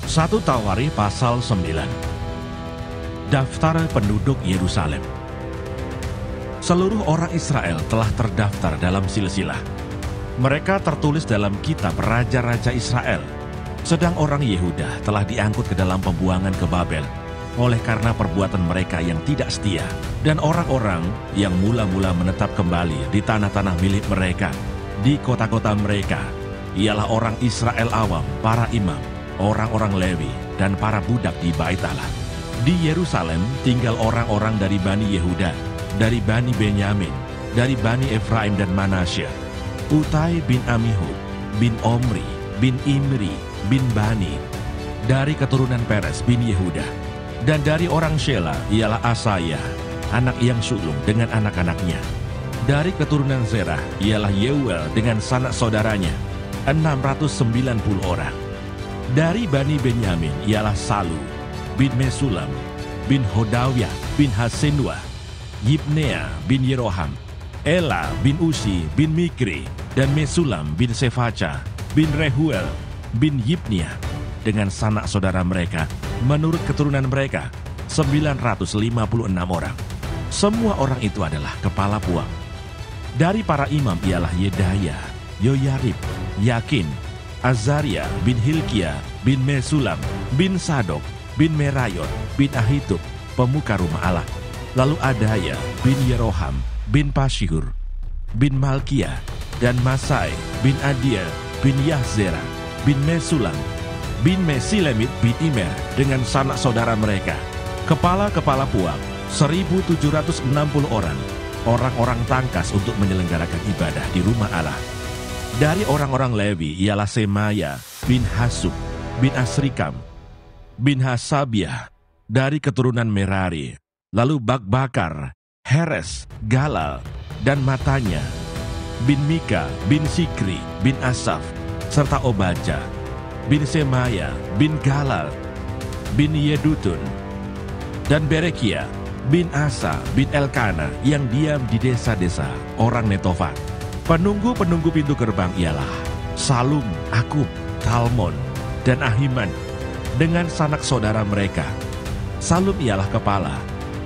1 Tawarikh pasal 9. Daftar penduduk Yerusalem. Seluruh orang Israel telah terdaftar dalam silsilah. Mereka tertulis dalam kitab Raja-Raja Israel. Sedang orang Yehuda telah diangkut ke dalam pembuangan ke Babel oleh karena perbuatan mereka yang tidak setia. Dan orang-orang yang mula-mula menetap kembali di tanah-tanah milik mereka, di kota-kota mereka, ialah orang Israel awam, para imam, orang-orang Lewi, dan para budak di Bait Allah. Di Yerusalem tinggal orang-orang dari Bani Yehuda, dari Bani Benyamin, dari Bani Efraim dan Manasye, Utai bin Amihud, bin Omri, bin Imri, bin Bani, dari keturunan Peres bin Yehuda, dan dari orang Shela ialah Asaya, anak yang sulung dengan anak-anaknya. Dari keturunan Zerah ialah Yeuel dengan sanak saudaranya, 690 orang. Dari Bani Benyamin ialah Salu, bin Mesulam, bin Hodawiah, bin Hasenua, Yibnea bin Yeroham, Ela bin Usi, bin Mikri, dan Mesulam bin Sefaca, bin Rehuel, bin Yibnia, dengan sanak saudara mereka, menurut keturunan mereka, 956 orang. Semua orang itu adalah kepala puak. Dari para imam ialah Yedaya, Yoyarib, Yakin, Azaria bin Hilkia, bin Mesulam, bin Sadok, bin Merayot, bin Ahitub, pemuka rumah Allah. Lalu Adaya bin Yeroham, bin Pasyhur, bin Malkia, dan Masai bin Adiel, bin Yahzera, bin Mesulam, bin Mesilemit, bin Imer, dengan sanak saudara mereka. Kepala-kepala puak, 1.760 orang, orang-orang tangkas untuk menyelenggarakan ibadah di rumah Allah. Dari orang-orang Lewi ialah Semaya bin Hasub, bin Asrikam, bin Hasabiah, dari keturunan Merari. Lalu Bakbakar, Heres, Galal, dan Matanya, bin Mika, bin Sikri, bin Asaf, serta Obaja, bin Semaya, bin Galal, bin Yedutun, dan Berekia, bin Asa, bin Elkana, yang diam di desa-desa orang Netofa. Penunggu-penunggu pintu gerbang ialah Salum, Akub, Talmon, dan Ahiman, dengan sanak saudara mereka. Salum ialah kepala.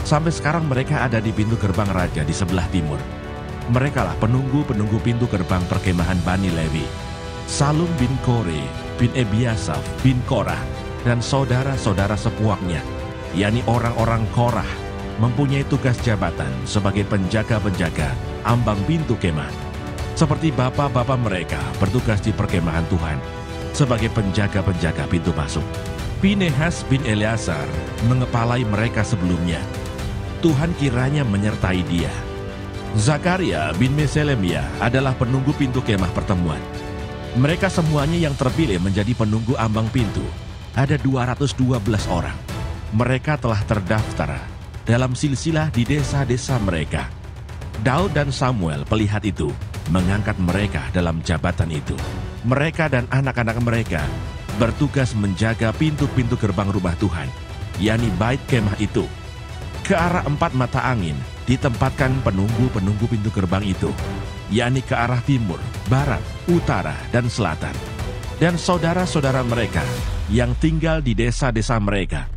Sampai sekarang mereka ada di pintu gerbang raja di sebelah timur. Merekalah penunggu-penunggu pintu gerbang perkemahan Bani Lewi. Salum bin Kore, bin Ebiasaf, bin Korah, dan saudara-saudara sepuaknya, yakni orang-orang Korah, mempunyai tugas jabatan sebagai penjaga-penjaga ambang pintu kemah. Seperti bapak-bapak mereka bertugas di perkemahan Tuhan sebagai penjaga-penjaga pintu masuk. Pinehas bin Eleazar mengepalai mereka sebelumnya. Tuhan kiranya menyertai dia. Zakaria bin Meselemia adalah penunggu pintu kemah pertemuan. Mereka semuanya yang terpilih menjadi penunggu ambang pintu. Ada 212 orang. Mereka telah terdaftar dalam silsilah di desa-desa mereka. Daud dan Samuel pelihat itu mengangkat mereka dalam jabatan itu. Mereka dan anak-anak mereka bertugas menjaga pintu-pintu gerbang rumah Tuhan, yakni bait kemah itu. Ke arah 4 mata angin ditempatkan penunggu-penunggu pintu gerbang itu, yakni ke arah timur, barat, utara, dan selatan. Dan saudara-saudara mereka yang tinggal di desa-desa mereka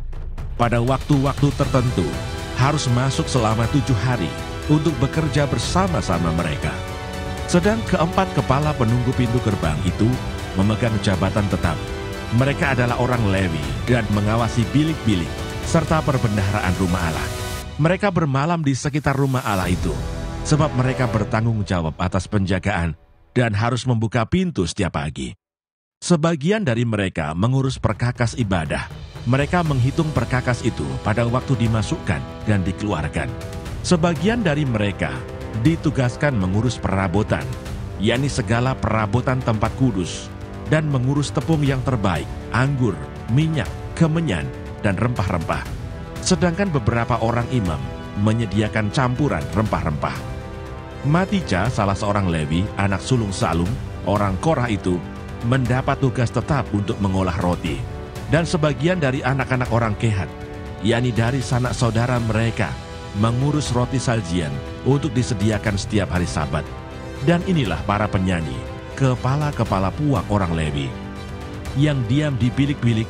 pada waktu-waktu tertentu harus masuk selama 7 hari untuk bekerja bersama-sama mereka. Sedang keempat kepala penunggu pintu gerbang itu memegang jabatan tetap. Mereka adalah orang Lewi dan mengawasi bilik-bilik serta perbendaharaan rumah Allah. Mereka bermalam di sekitar rumah Allah itu, sebab mereka bertanggung jawab atas penjagaan dan harus membuka pintu setiap pagi. Sebagian dari mereka mengurus perkakas ibadah. Mereka menghitung perkakas itu pada waktu dimasukkan dan dikeluarkan. Sebagian dari mereka ditugaskan mengurus perabotan, yakni segala perabotan tempat kudus, dan mengurus tepung yang terbaik, anggur, minyak, kemenyan, dan rempah-rempah. Sedangkan beberapa orang imam menyediakan campuran rempah-rempah. Matija, salah seorang Lewi, anak sulung Salum, orang Korah itu, mendapat tugas tetap untuk mengolah roti. Dan sebagian dari anak-anak orang Kehat, yakni dari sanak saudara mereka, mengurus roti sajian untuk disediakan setiap hari Sabat. Dan inilah para penyanyi, kepala-kepala puak orang Lewi, yang diam di bilik-bilik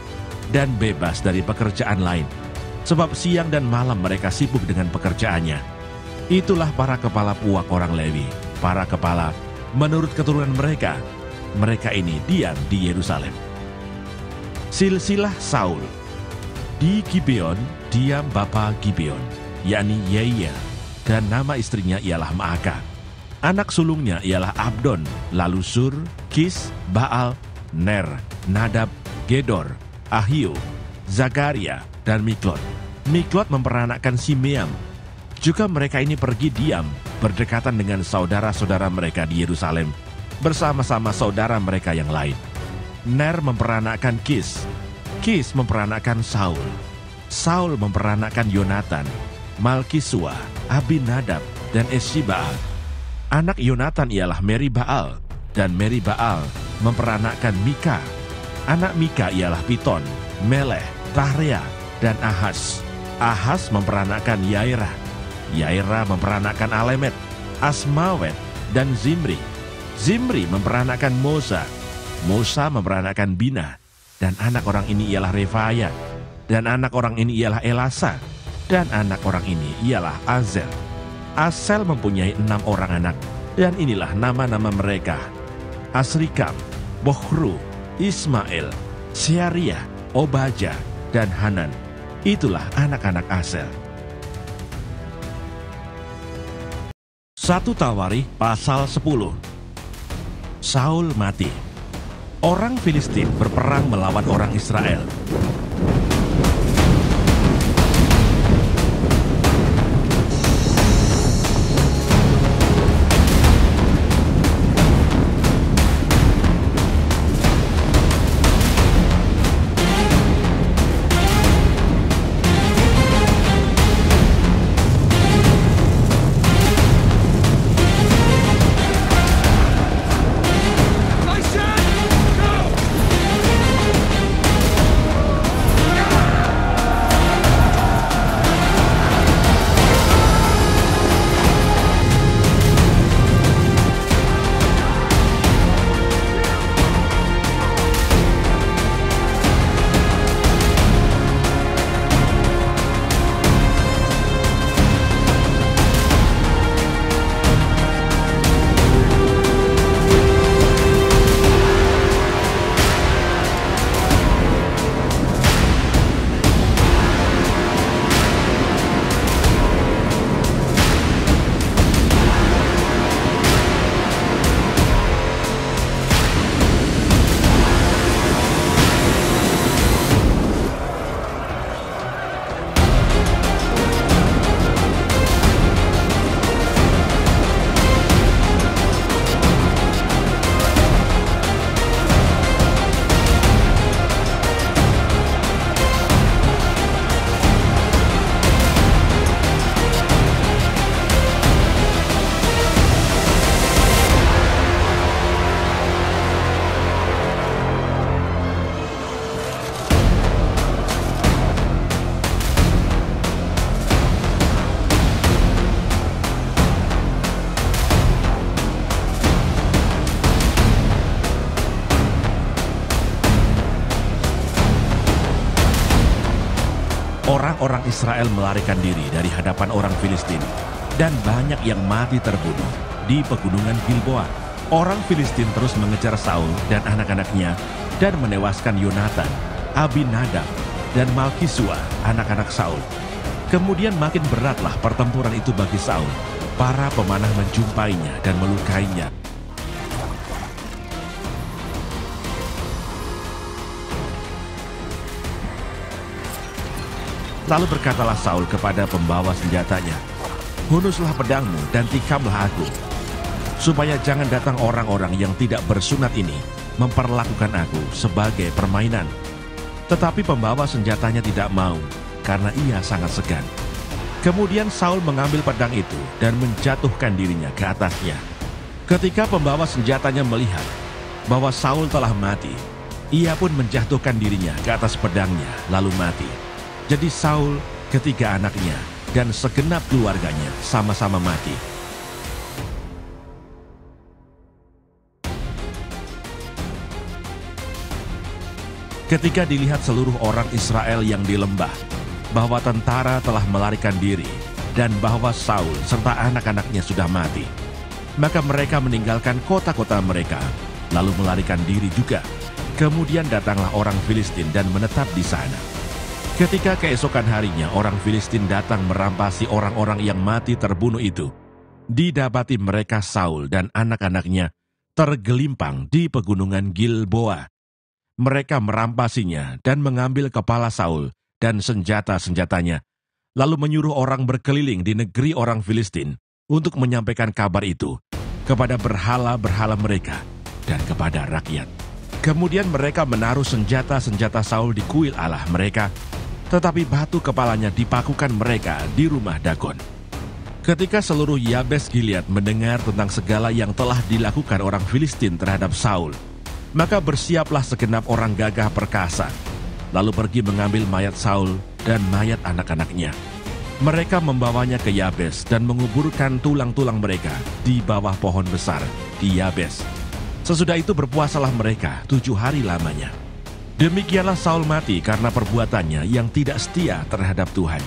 dan bebas dari pekerjaan lain, sebab siang dan malam mereka sibuk dengan pekerjaannya. Itulah para kepala puak orang Lewi, para kepala menurut keturunan mereka. Mereka ini diam di Yerusalem. Silsilah Saul. Di Gibeon diam bapa Gibeon, yakni Yehiel, dan nama istrinya ialah Maaka. Anak sulungnya ialah Abdon, lalu Sur, Kis, Baal, Ner, Nadab, Gedor, Ahio, Zakaria, dan Miklot. Miklot memperanakkan Simeam. Juga mereka ini pergi diam berdekatan dengan saudara-saudara mereka di Yerusalem bersama-sama saudara mereka yang lain. Ner memperanakkan Kis. Kis memperanakkan Saul. Saul memperanakkan Yonatan, Malkisua, Abinadab, dan Eshibaal. Anak Yonatan ialah Meribaal, dan Meribaal memperanakkan Mika. Anak Mika ialah Piton, Meleh, Tahrea, dan Ahaz. Ahaz memperanakkan Yairah. Yairah memperanakkan Alemet, Asmawet, dan Zimri. Zimri memperanakkan Moza. Moza memperanakkan Bina. Dan anak orang ini ialah Refaya. Dan anak orang ini ialah Elasa. Dan anak orang ini ialah Azel. Asel mempunyai 6 orang anak. Dan inilah nama-nama mereka: Asrikam, Bokhru, Ismail, Syariah, Obaja, dan Hanan. Itulah anak-anak Asel. 1 Tawarikh pasal 10. Saul mati. Orang Filistin berperang melawan orang Israel. Orang-orang Israel melarikan diri dari hadapan orang Filistin, dan banyak yang mati terbunuh di pegunungan Gilboa. Orang Filistin terus mengejar Saul dan anak-anaknya dan menewaskan Yonatan, Abinadab, dan Malkisua, anak-anak Saul. Kemudian makin beratlah pertempuran itu bagi Saul. Para pemanah menjumpainya dan melukainya. Lalu berkatalah Saul kepada pembawa senjatanya, "Hunuslah pedangmu dan tikamlah aku, supaya jangan datang orang-orang yang tidak bersunat ini memperlakukan aku sebagai permainan." Tetapi pembawa senjatanya tidak mau, karena ia sangat segan. Kemudian Saul mengambil pedang itu dan menjatuhkan dirinya ke atasnya. Ketika pembawa senjatanya melihat bahwa Saul telah mati, ia pun menjatuhkan dirinya ke atas pedangnya lalu mati. Jadi Saul, ketiga anaknya, dan segenap keluarganya sama-sama mati. Ketika dilihat seluruh orang Israel yang di lembah, bahwa tentara telah melarikan diri, dan bahwa Saul serta anak-anaknya sudah mati, maka mereka meninggalkan kota-kota mereka, lalu melarikan diri juga. Kemudian datanglah orang Filistin dan menetap di sana. Ketika keesokan harinya orang Filistin datang merampasi orang-orang yang mati terbunuh itu, didapati mereka Saul dan anak-anaknya tergelimpang di pegunungan Gilboa. Mereka merampasinya dan mengambil kepala Saul dan senjata-senjatanya, lalu menyuruh orang berkeliling di negeri orang Filistin untuk menyampaikan kabar itu kepada berhala-berhala mereka dan kepada rakyat. Kemudian mereka menaruh senjata-senjata Saul di kuil Allah mereka, tetapi batu kepalanya dipakukan mereka di rumah Dagon. Ketika seluruh Yabes Gilead mendengar tentang segala yang telah dilakukan orang Filistin terhadap Saul, maka bersiaplah segenap orang gagah perkasa, lalu pergi mengambil mayat Saul dan mayat anak-anaknya. Mereka membawanya ke Yabes dan menguburkan tulang-tulang mereka di bawah pohon besar di Yabes. Sesudah itu berpuasalah mereka 7 hari lamanya. Demikianlah Saul mati karena perbuatannya yang tidak setia terhadap Tuhan.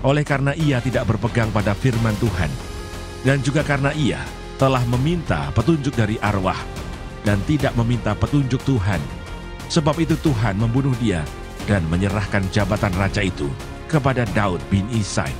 Oleh karena ia tidak berpegang pada firman Tuhan, dan juga karena ia telah meminta petunjuk dari arwah dan tidak meminta petunjuk Tuhan. Sebab itu Tuhan membunuh dia dan menyerahkan jabatan raja itu kepada Daud bin Isai.